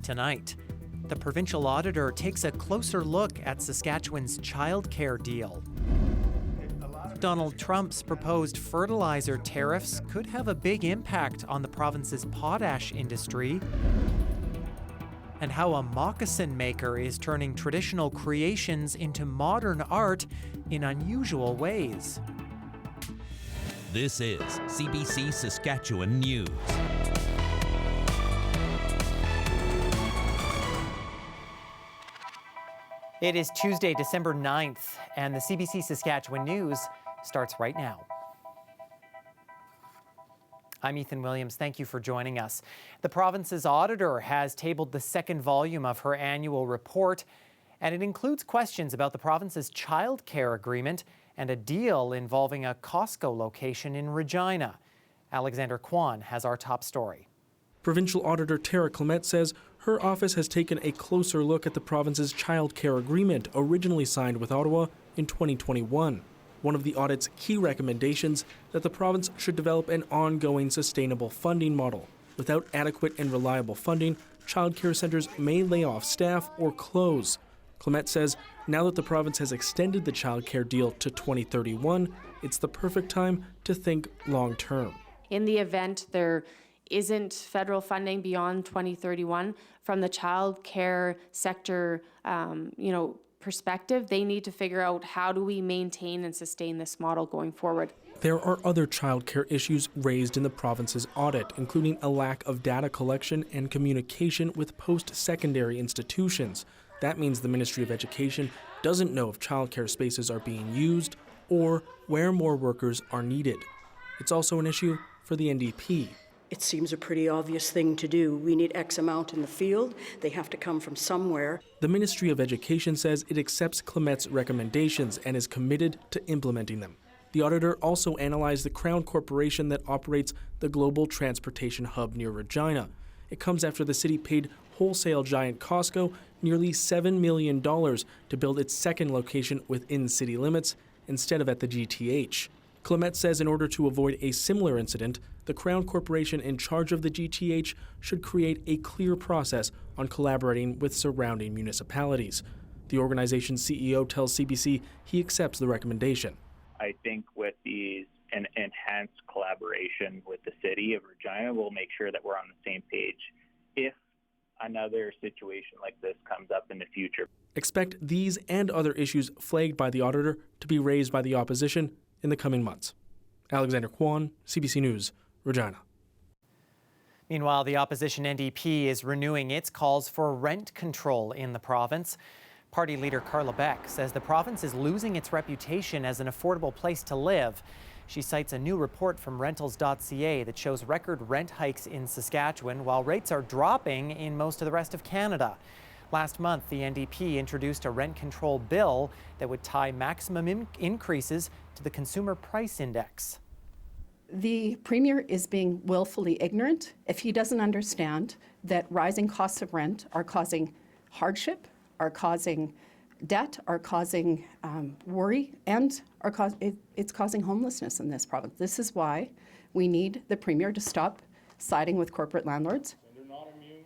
tonight. The Provincial Auditor takes a closer look at Saskatchewan's childcare deal. Donald Trump's proposed fertilizer tariffs could have a big impact on the province's potash industry. And how a moccasin maker is turning traditional creations into modern art in unusual ways. This is CBC Saskatchewan News. It is Tuesday, December 9th, and the CBC Saskatchewan News starts right now. I'm Ethan Williams. Thank you for joining us. The province's auditor has tabled the second volume of her annual report, and it includes questions about the province's child care agreement and a deal involving a Costco location in Regina. Alexander Kwan has our top story. Provincial Auditor Tara Clement says her office has taken a closer look at the province's child care agreement originally signed with Ottawa in 2021. One of the audit's key recommendations that the province should develop an ongoing sustainable funding model. Without adequate and reliable funding, child care centres may lay off staff or close. Clement says now that the province has extended the child care deal to 2031, it's the perfect time to think long term. In the event there isn't federal funding beyond 2031, from the child care sector, perspective, they need to figure out how do we maintain and sustain this model going forward. There are other child care issues raised in the province's audit, including a lack of data collection and communication with post-secondary institutions. That means the Ministry of Education doesn't know if child care spaces are being used or where more workers are needed. It's also an issue for the NDP. It seems a pretty obvious thing to do. We need X amount in the field. They have to come from somewhere. The Ministry of Education says it accepts Clement's recommendations and is committed to implementing them. The auditor also analyzed the Crown Corporation that operates the global transportation hub near Regina. It comes after the city paid wholesale giant Costco nearly $7 million to build its second location within city limits instead of at the GTH. Clement says in order to avoid a similar incident, the Crown Corporation in charge of the GTH should create a clear process on collaborating with surrounding municipalities. The organization's CEO tells CBC he accepts the recommendation. I think with these an enhanced collaboration with the city of Regina, we'll make sure that we're on the same page if another situation like this comes up in the future. Expect these and other issues flagged by the auditor to be raised by the opposition in the coming months. Alexander Kwan, CBC News, Regina. Meanwhile, the opposition NDP is renewing its calls for rent control in the province. Party leader Carla Beck says the province is losing its reputation as an affordable place to live. She cites a new report from rentals.ca that shows record rent hikes in Saskatchewan while rates are dropping in most of the rest of Canada. Last month, the NDP introduced a rent control bill that would tie maximum increases to the Consumer Price Index. The Premier is being willfully ignorant if he doesn't understand that rising costs of rent are causing hardship, are causing debt, are causing worry, and it's causing homelessness in this province. This is why we need the Premier to stop siding with corporate landlords.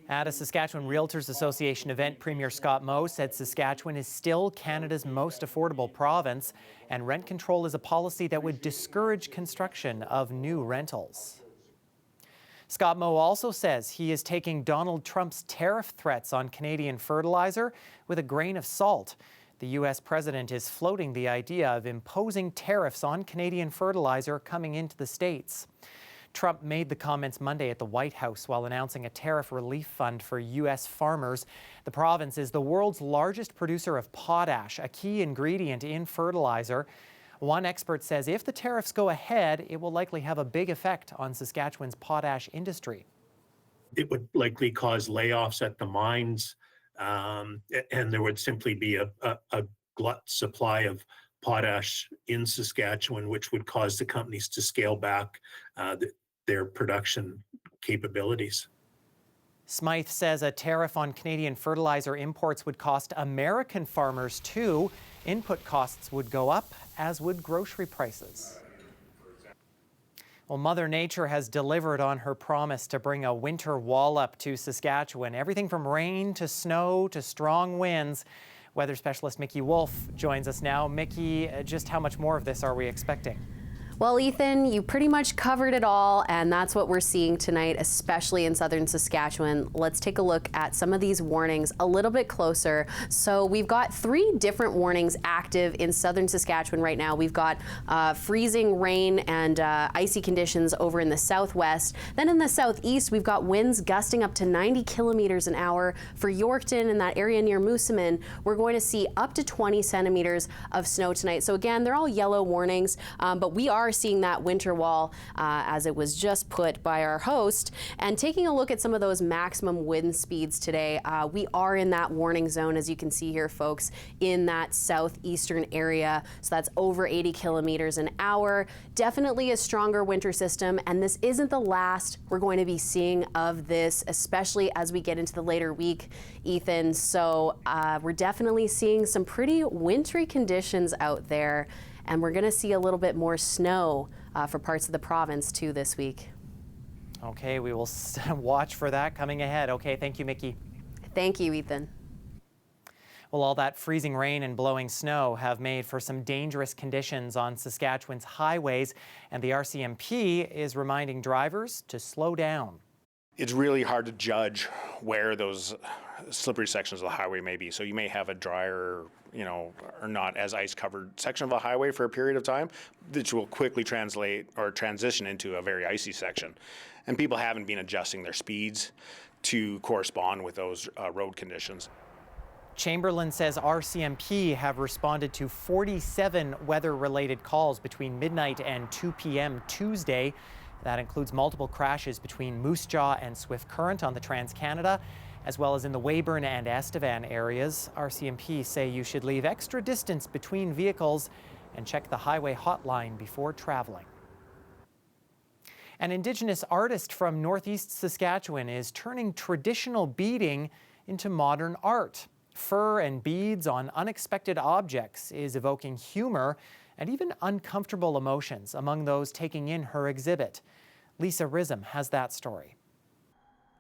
At a Saskatchewan Realtors Association event, Premier Scott Moe said Saskatchewan is still Canada's most affordable province, and rent control is a policy that would discourage construction of new rentals. Scott Moe also says he is taking Donald Trump's tariff threats on Canadian fertilizer with a grain of salt. The U.S. president is floating the idea of imposing tariffs on Canadian fertilizer coming into the States. Trump made the comments Monday at the White House while announcing a tariff relief fund for U.S. farmers. The province is the world's largest producer of potash, a key ingredient in fertilizer. One expert says if the tariffs go ahead, it will likely have a big effect on Saskatchewan's potash industry. It would likely cause layoffs at the mines, and there would simply be a glut supply of potash in Saskatchewan, which would cause the companies to scale back their production capabilities. Smythe says a tariff on Canadian fertilizer imports would cost American farmers too. Input costs would go up, as would grocery prices. Well, Mother Nature has delivered on her promise to bring a winter wallop to Saskatchewan. Everything from rain to snow to strong winds. Weather specialist Mickey Wolf joins us now. Mickey, just how much more of this are we expecting? Well, Ethan, you pretty much covered it all, and that's what we're seeing tonight, especially in southern Saskatchewan. Let's take a look at some of these warnings a little bit closer. So we've got 3 different warnings active in southern Saskatchewan right now. We've got freezing rain and icy conditions over in the southwest. Then in the southeast, we've got winds gusting up to 90 kilometers an hour. For Yorkton and that area near Moosomin, we're going to see up to 20 centimeters of snow tonight. So again, they're all yellow warnings, but we are seeing that winter wall as it was just put by our host. And taking a look at some of those maximum wind speeds today, we are in that warning zone, as you can see here, folks, in that southeastern area. So that's over 80 kilometers an hour. Definitely a stronger winter system, and this isn't the last we're going to be seeing of this, especially as we get into the later week, Ethan. So we're definitely seeing some pretty wintry conditions out there. And we're going to see a little bit more snow for parts of the province too this week. Okay, we will watch for that coming ahead. Okay, thank you, Mickey. Thank you, Ethan. Well, all that freezing rain and blowing snow have made for some dangerous conditions on Saskatchewan's highways, and the RCMP is reminding drivers to slow down. It's really hard to judge where those slippery sections of the highway may be. So you may have a drier, or not as ice-covered section of a highway for a period of time, which will quickly translate or transition into a very icy section. And people haven't been adjusting their speeds to correspond with those road conditions. Chamberlain says RCMP have responded to 47 weather-related calls between midnight and 2 p.m. Tuesday. That includes multiple crashes between Moose Jaw and Swift Current on the Trans-Canada, as well as in the Weyburn and Estevan areas. RCMP say you should leave extra distance between vehicles and check the highway hotline before traveling. An Indigenous artist from northeast Saskatchewan is turning traditional beading into modern art. Fur and beads on unexpected objects is evoking humor and even uncomfortable emotions among those taking in her exhibit. Lisa Rism has that story.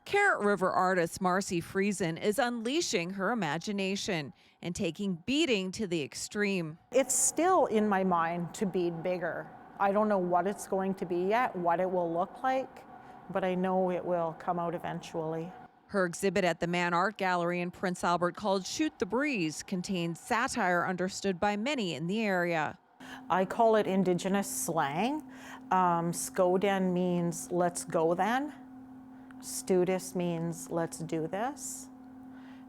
Carrot River artist Marcy Friesen is unleashing her imagination and taking beading to the extreme. It's still in my mind to bead bigger. I don't know what it's going to be yet, what it will look like, but I know it will come out eventually. Her exhibit at the Man Art Gallery in Prince Albert, called Shoot the Breeze, contains satire understood by many in the area. I call it Indigenous slang. Skoden means let's go then. Studis means let's do this.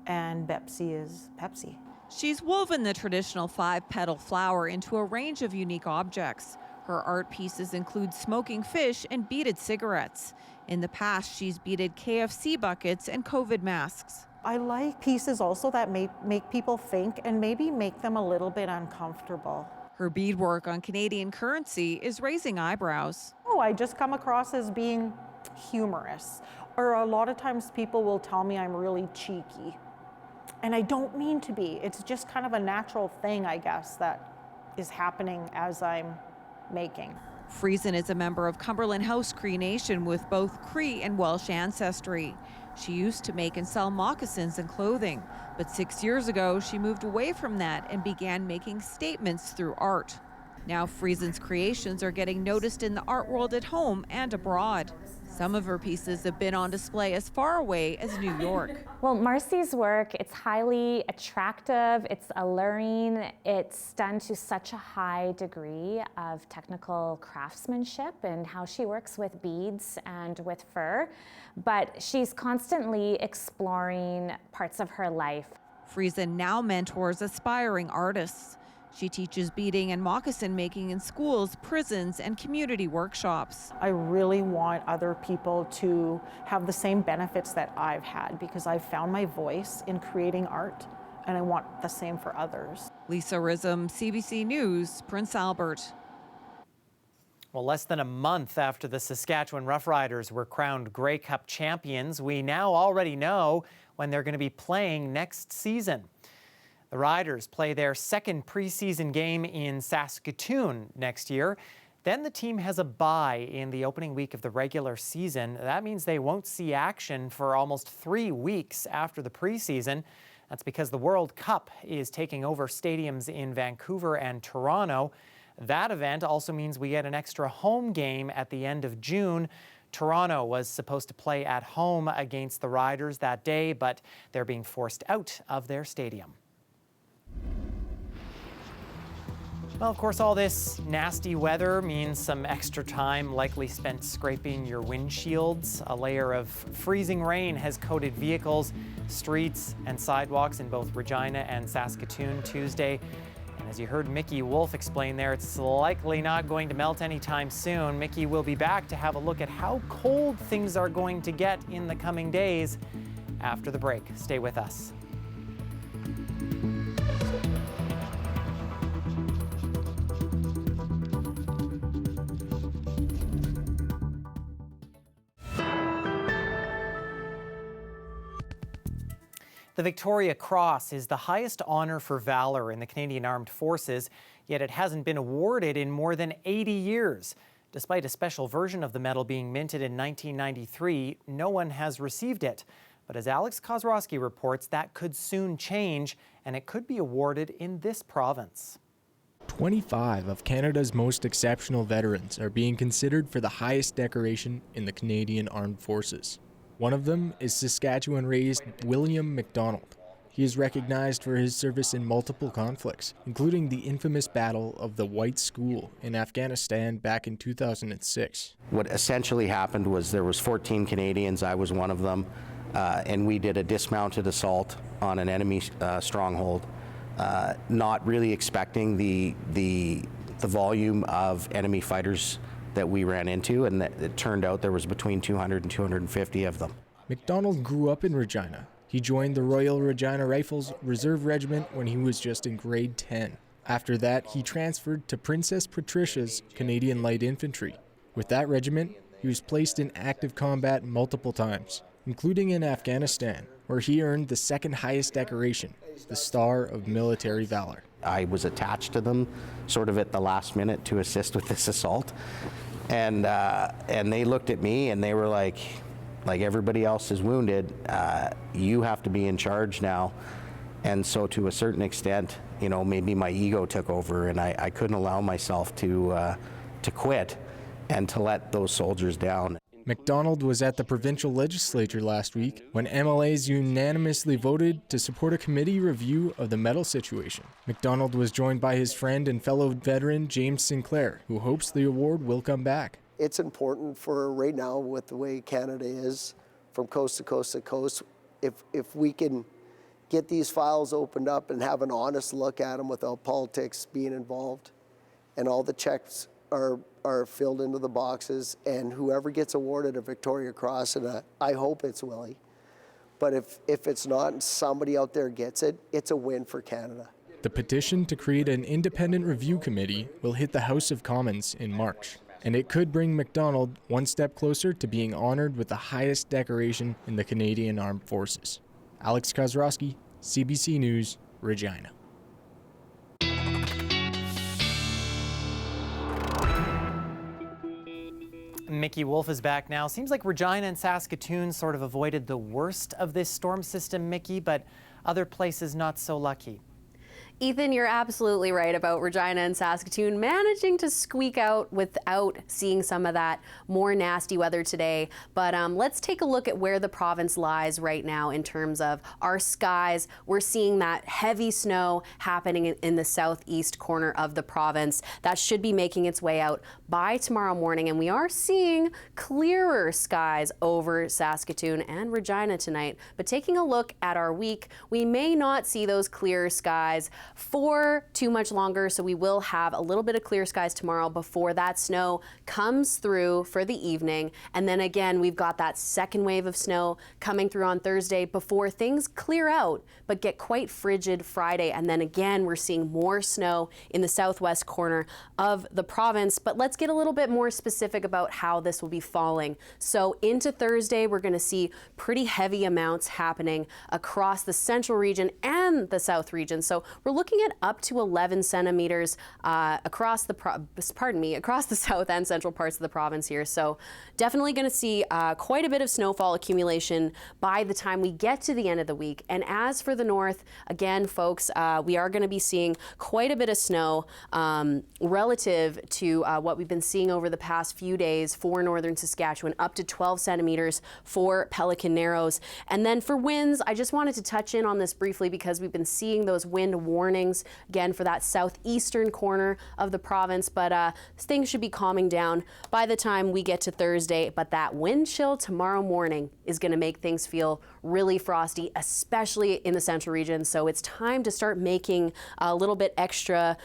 And Bepsi is Pepsi. She's woven the traditional 5-petal flower into a range of unique objects. Her art pieces include smoking fish and beaded cigarettes. In the past, she's beaded KFC buckets and COVID masks. I like pieces also that make people think and maybe make them a little bit uncomfortable. Her beadwork on Canadian currency is raising eyebrows. Oh, I just come across as being humorous. Or a lot of times people will tell me I'm really cheeky. And I don't mean to be. It's just kind of a natural thing, I guess, that is happening as I'm making. Friesen is a member of Cumberland House Cree Nation with both Cree and Welsh ancestry. She used to make and sell moccasins and clothing, but 6 years ago she moved away from that and began making statements through art. Now Friesen's creations are getting noticed in the art world at home and abroad. Some of her pieces have been on display as far away as New York. Well, Marcy's work, it's highly attractive, it's alluring, it's done to such a high degree of technical craftsmanship and how she works with beads and with fur, but she's constantly exploring parts of her life. Friesen now mentors aspiring artists. She teaches beading and moccasin making in schools, prisons, and community workshops. I really want other people to have the same benefits that I've had because I've found my voice in creating art, and I want the same for others. Lisa Rism, CBC News, Prince Albert. Well, less than a month after the Saskatchewan Roughriders were crowned Grey Cup champions, we now already know when they're going to be playing next season. The Riders play their second preseason game in Saskatoon next year. Then the team has a bye in the opening week of the regular season. That means they won't see action for almost 3 weeks after the preseason. That's because the World Cup is taking over stadiums in Vancouver and Toronto. That event also means we get an extra home game at the end of June. Toronto was supposed to play at home against the Roughriders that day, but they're being forced out of their stadium. Well, of course, all this nasty weather means some extra time likely spent scraping your windshields. A layer of freezing rain has coated vehicles, streets, and sidewalks in both Regina and Saskatoon Tuesday. And as you heard Mickey Wolf explain there, it's likely not going to melt anytime soon. Mickey will be back to have a look at how cold things are going to get in the coming days after the break. Stay with us. The Victoria Cross is the highest honor for Valor in the Canadian Armed Forces, yet it hasn't been awarded in more than 80 years. Despite a special version of the medal being minted in 1993, no one has received it. But as Alex Kozrowski reports, that could soon change, and it could be awarded in this province. 25 of Canada's most exceptional veterans are being considered for the highest decoration in the Canadian Armed Forces. One of them is Saskatchewan-raised William MacDonald. He is recognized for his service in multiple conflicts, including the infamous Battle of the White School in Afghanistan back in 2006. What essentially happened was there was 14 Canadians, I was one of them, and we did a dismounted assault on an enemy stronghold, not really expecting the volume of enemy fighters that we ran into, and it turned out there was between 200 and 250 of them. MacDonald grew up in Regina. He joined the Royal Regina Rifles Reserve Regiment when he was just in grade 10. After that, he transferred to Princess Patricia's Canadian Light Infantry. With that regiment, he was placed in active combat multiple times, including in Afghanistan, where he earned the second highest decoration, the Star of Military Valor. I was attached to them sort of at the last minute to assist with this assault. And they looked at me and they were like everybody else is wounded, you have to be in charge now. And so to a certain extent, you know, maybe my ego took over and I couldn't allow myself to quit and to let those soldiers down. MacDonald was at the provincial legislature last week when MLAs unanimously voted to support a committee review of the medal situation. MacDonald was joined by his friend and fellow veteran James Sinclair, who hopes the award will come back. It's important for right now with the way Canada is from coast to coast to coast. If we can get these files opened up and have an honest look at them without politics being involved, and all the checks are filled into the boxes, and whoever gets awarded a Victoria Cross, and I hope it's Willie, but if it's not and somebody out there gets it, it's a win for Canada. The petition to create an independent review committee will hit the House of Commons in March, and it could bring MacDonald one step closer to being honored with the highest decoration in the Canadian Armed Forces. Alex Kozrowski, CBC News, Regina. Mickey Wolf is back now. Seems like Regina and Saskatoon sort of avoided the worst of this storm system, Mickey, but other places not so lucky. Ethan, you're absolutely right about Regina and Saskatoon managing to squeak out without seeing some of that more nasty weather today. But let's take a look at where the province lies right now in terms of our skies. We're seeing that heavy snow happening in the southeast corner of the province. That should be making its way out by tomorrow morning. And we are seeing clearer skies over Saskatoon and Regina tonight. But taking a look at our week, we may not see those clearer skies for too much longer, so we will have a little bit of clear skies tomorrow before that snow comes through for the evening. And then again, we've got that second wave of snow coming through on Thursday before things clear out but get quite frigid Friday. And then again, we're seeing more snow in the southwest corner of the province. But let's get a little bit more specific about how this will be falling. So into Thursday, we're going to see pretty heavy amounts happening across the central region and the south region. So we're looking looking at up to 11 centimeters across the south and central parts of the province here. So definitely going to see quite a bit of snowfall accumulation by the time we get to the end of the week. And as for the north, again, folks, we are going to be seeing quite a bit of snow relative to what we've been seeing over the past few days for northern Saskatchewan, up to 12 centimeters for Pelican Narrows. And then for winds, I just wanted to touch in on this briefly because we've been seeing those wind warnings again for that southeastern corner of the province, but things should be calming down by the time we get to Thursday. But that wind chill tomorrow morning is going to make things feel really frosty, especially in the central region. So it's time to start making a little bit extra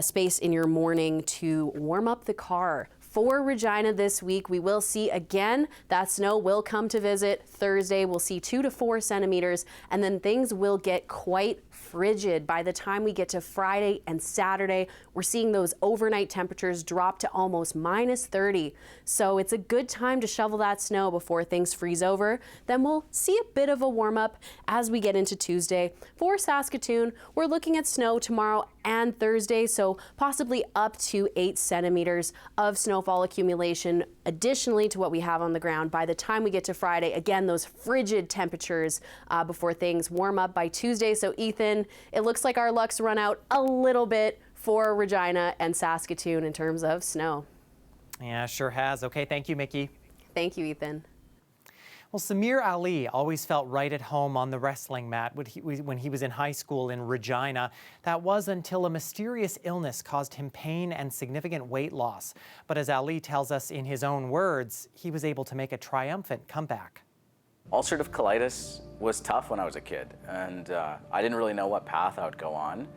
space in your morning to warm up the car. For Regina this week, we will see again that snow will come to visit. Thursday, we'll see 2 to 4 centimeters, and then things will get quite frigid by the time we get to Friday and Saturday. We're seeing those overnight temperatures drop to almost minus 30. So it's a good time to shovel that snow before things freeze over. Then we'll see a bit of a warm up as we get into Tuesday. For Saskatoon, we're looking at snow tomorrow and Thursday, so possibly up to 8 centimeters of snowfall accumulation additionally to what we have on the ground by the time we get to Friday. Again, those frigid temperatures before things warm up by Tuesday. So Ethan, it looks like our luck's run out a little bit for Regina and Saskatoon in terms of snow. Yeah, sure has. Okay, thank you, Mickey. Thank you, Ethan. Well, Samir Ali always felt right at home on the wrestling mat when he was in high school in Regina. That was until a mysterious illness caused him pain and significant weight loss. But as Ali tells us in his own words, he was able to make a triumphant comeback. Ulcerative colitis was tough when I was a kid, and I didn't really know what path I would go on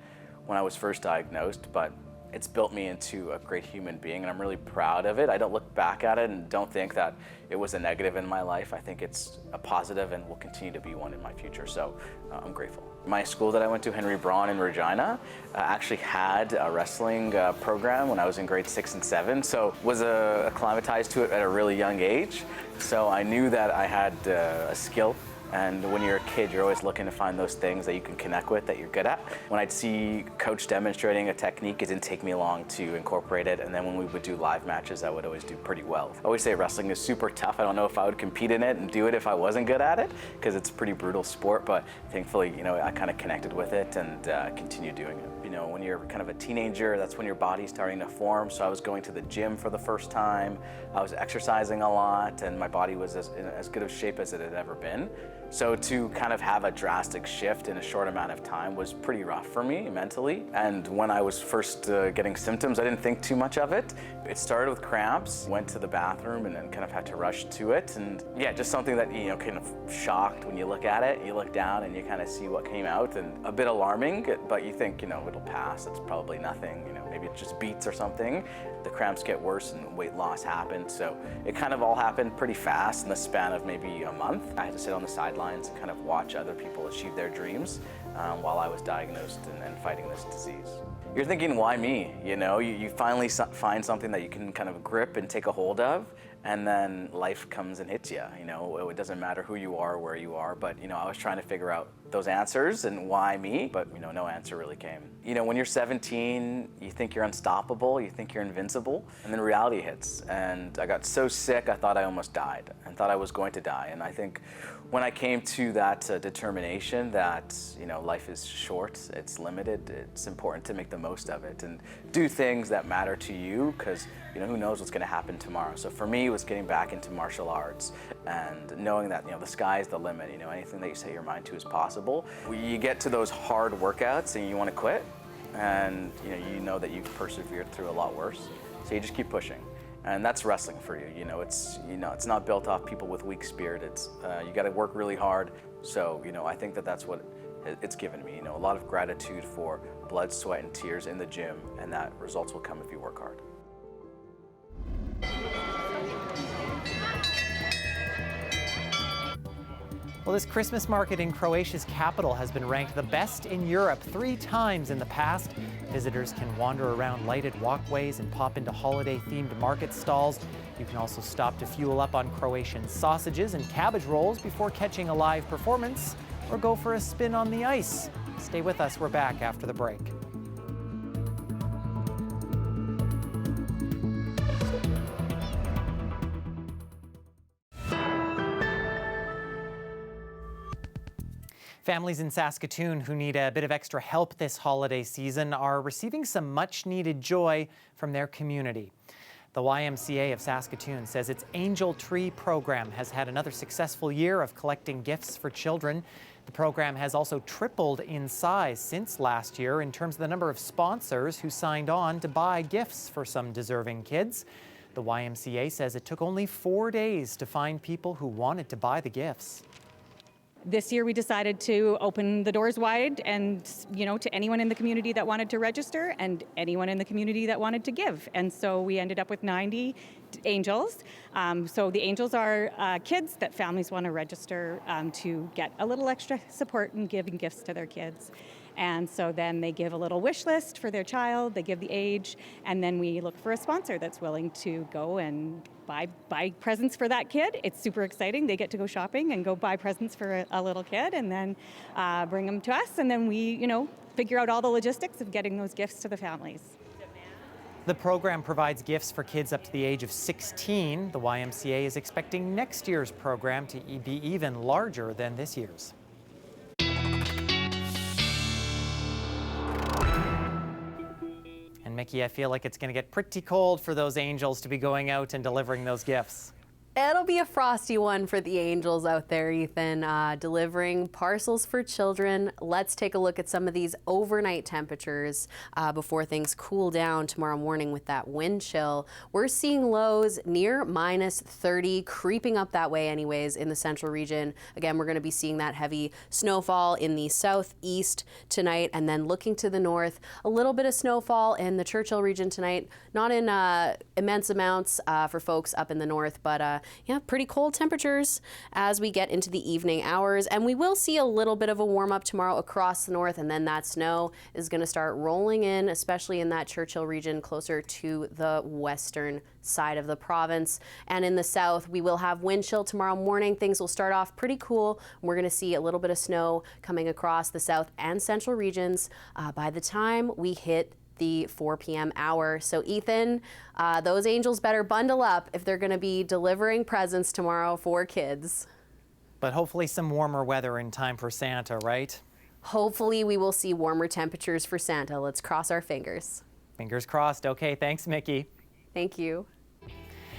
when I was first diagnosed, but it's built me into a great human being, and I'm really proud of it. I don't look back at it and don't think that it was a negative in my life. I think it's a positive and will continue to be one in my future, so I'm grateful. My school that I went to, Henry Braun in Regina, actually had a wrestling program when I was in grade 6 and 7, so was acclimatized to it at a really young age. So I knew that I had a skill. And when you're a kid, you're always looking to find those things that you can connect with, that you're good at. When I'd see coach demonstrating a technique, it didn't take me long to incorporate it. And then when we would do live matches, I would always do pretty well. I always say wrestling is super tough. I don't know if I would compete in it and do it if I wasn't good at it, because it's a pretty brutal sport. But thankfully, I kind of connected with it and continued doing it. When you're kind of a teenager, that's when your body's starting to form. So I was going to the gym for the first time. I was exercising a lot, and my body was in as good of shape as it had ever been. So to kind of have a drastic shift in a short amount of time was pretty rough for me mentally. And when I was first getting symptoms, I didn't think too much of it. It started with cramps, went to the bathroom and then kind of had to rush to it. And yeah, just something that, kind of shocked when you look at it. You look down and you kind of see what came out, and a bit alarming, but you think, it'll pass. It's probably nothing, maybe it just beats or something. The cramps get worse and weight loss happened. So it kind of all happened pretty fast in the span of maybe a month. I had to sit on the sidelines and kind of watch other people achieve their dreams while I was diagnosed and fighting this disease. You're thinking, why me? You finally find something that you can kind of grip and take a hold of, and then life comes and hits you. It doesn't matter who you are, where you are, but I was trying to figure out those answers and why me, but no answer really came. When you're 17, you think you're unstoppable, you think you're invincible, and then reality hits. And I got so sick, I thought I almost died and thought I was going to die. And I think when I came to that determination that, life is short, it's limited, it's important to make the most of it and do things that matter to you, because, who knows what's going to happen tomorrow. So for me, it was getting back into martial arts and knowing that, the sky is the limit. Anything that you set your mind to is possible. You get to those hard workouts and you want to quit, and you know that you've persevered through a lot worse. So you just keep pushing. And that's wrestling for you. It's not built off people with weak spirit. It's you got to work really hard. So I think that's what it's given me. A lot of gratitude for blood, sweat, and tears in the gym, and that results will come if you work hard. Well, this Christmas market in Croatia's capital has been ranked the best in Europe 3 times in the past. Visitors can wander around lighted walkways and pop into holiday-themed market stalls. You can also stop to fuel up on Croatian sausages and cabbage rolls before catching a live performance, or go for a spin on the ice. Stay with us. We're back after the break. Families in Saskatoon who need a bit of extra help this holiday season are receiving some much-needed joy from their community. The YMCA of Saskatoon says its Angel Tree program has had another successful year of collecting gifts for children. The program has also tripled in size since last year in terms of the number of sponsors who signed on to buy gifts for some deserving kids. The YMCA says it took only 4 days to find people who wanted to buy the gifts. This year we decided to open the doors wide and, to anyone in the community that wanted to register and anyone in the community that wanted to give. And so we ended up with 90 angels. So the angels are kids that families want to register to get a little extra support in giving gifts to their kids. And so then they give a little wish list for their child, they give the age, and then we look for a sponsor that's willing to go and buy presents for that kid. It's super exciting. They get to go shopping and go buy presents for a little kid and then bring them to us. And then we, figure out all the logistics of getting those gifts to the families. The program provides gifts for kids up to the age of 16. The YMCA is expecting next year's program to be even larger than this year's. And Mickey, I feel like it's going to get pretty cold for those angels to be going out and delivering those gifts. It'll be a frosty one for the angels out there, Ethan, delivering parcels for children. Let's take a look at some of these overnight temperatures before things cool down tomorrow morning with that wind chill. We're seeing lows near -30, creeping up that way anyways in the central region. Again, we're going to be seeing that heavy snowfall in the southeast tonight, and then looking to the north, a little bit of snowfall in the Churchill region tonight. Not in immense amounts for folks up in the north, but pretty cold temperatures as we get into the evening hours. And we will see a little bit of a warm up tomorrow across the north, and then that snow is going to start rolling in, especially in that Churchill region closer to the western side of the province. And in the south, we will have wind chill tomorrow morning. Things will start off pretty cool. We're going to see a little bit of snow coming across the south and central regions by the time we hit the 4 p.m. hour. So Ethan, those angels better bundle up if they're going to be delivering presents tomorrow for kids. But hopefully some warmer weather in time for Santa, right? Hopefully we will see warmer temperatures for Santa. Let's cross our fingers. Fingers crossed. Okay, thanks, Mickey. Thank you.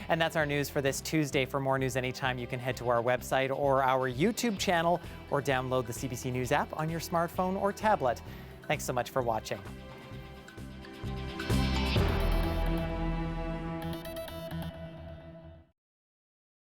And that's our news for this Tuesday. For more news anytime, you can head to our website or our YouTube channel or download the CBC News app on your smartphone or tablet. Thanks so much for watching.